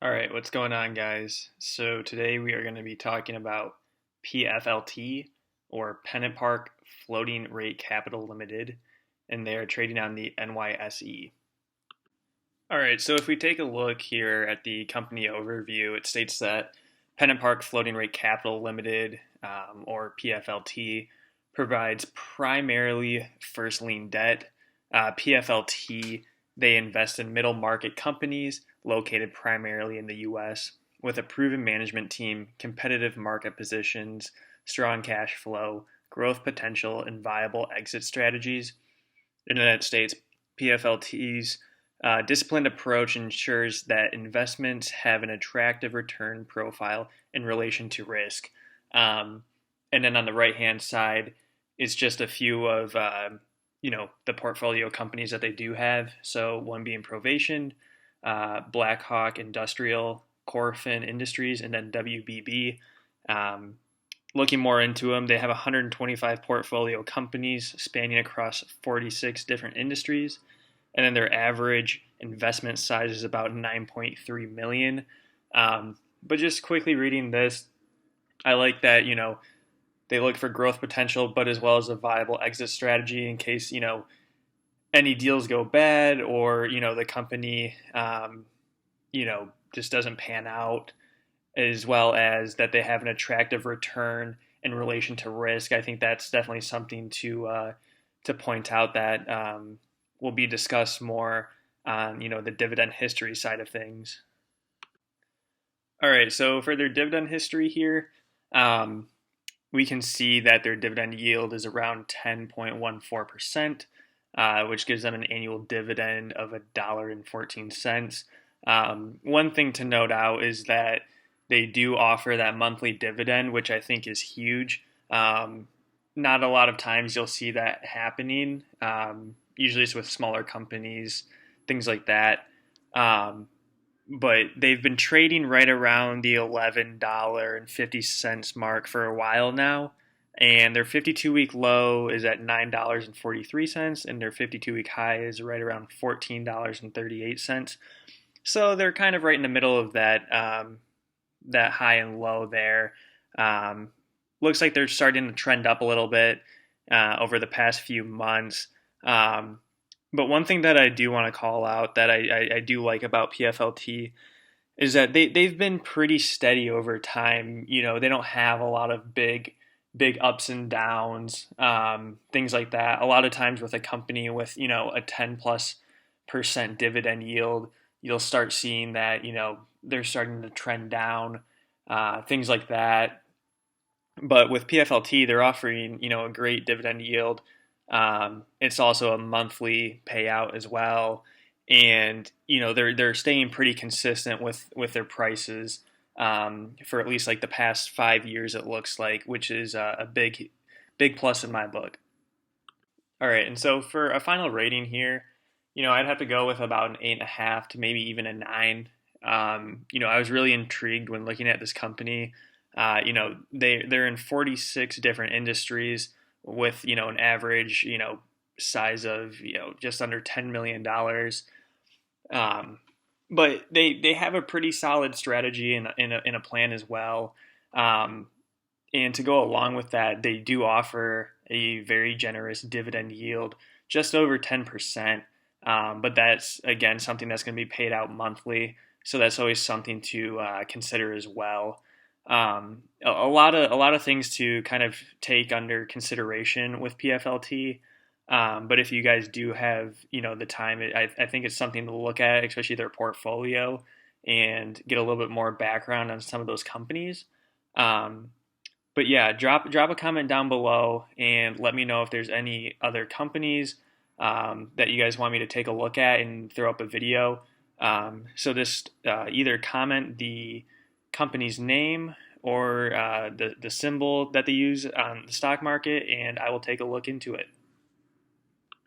All right, what's going on, guys? So today we are going to be talking about PFLT, or PennantPark Floating Rate Capital Limited, and they are trading on the NYSE. All right, so if we take a look here at the company overview, it states that PennantPark Floating Rate Capital Limited, or PFLT, provides primarily first lien debt. PFLT, they invest in middle market companies located primarily in the U.S. with a proven management team, competitive market positions, strong cash flow, growth potential, and viable exit strategies. In the United States, PFLT's disciplined approach ensures that investments have an attractive return profile in relation to risk. And then on the right hand side, it's just a few of the portfolio companies that they do have. So one being Provation, Blackhawk Industrial, Corfin Industries, and then WBB. Looking more into them, they have 125 portfolio companies spanning across 46 different industries, and then their average investment size is about 9.3 million. But just quickly reading this, I like that they look for growth potential, but as well as a viable exit strategy in case any deals go bad or the company just doesn't pan out, as well as that they have an attractive return in relation to risk. I think that's definitely something to point out that will be discussed more on the dividend history side of things. All right, so for their dividend history here, we can see that their dividend yield is around 10.14%, which gives them an annual dividend of $1.14. One thing to note out is that they do offer that monthly dividend, which I think is huge. Not a lot of times you'll see that happening. Usually it's with smaller companies, things like that. But they've been trading right around the $11.50 mark for a while now. And their 52-week low is at $9.43, and their 52-week high is right around $14.38. So they're kind of right in the middle of that high and low there. Looks like they're starting to trend up a little bit over the past few months. But one thing that I do want to call out that I do like about PFLT is that they've been pretty steady over time. They don't have a lot of big ups and downs, things like that. A lot of times with a company with, a 10+% dividend yield, you'll start seeing that, they're starting to trend down, things like that. But with PFLT, they're offering, a great dividend yield. It's also a monthly payout as well. And, they're staying pretty consistent with their prices for at least like the past 5 years, it looks like, which is a big plus in my book. All right, and so for a final rating here, I'd have to go with about an 8.5 to maybe even a 9. I was really intrigued when looking at this company. They're in 46 different industries with an average size of just under $10 million. But they have a pretty solid strategy in a plan as well. And to go along with that, they do offer a very generous dividend yield, just over 10%. But that's, again, something that's going to be paid out monthly. So that's always something to consider as well. A lot of things to kind of take under consideration with PFLT. But if you guys do have, the time, I think it's something to look at, especially their portfolio, and get a little bit more background on some of those companies. But yeah, drop a comment down below and let me know if there's any other companies that you guys want me to take a look at and throw up a video. So just either comment the company's name or the symbol that they use on the stock market, and I will take a look into it.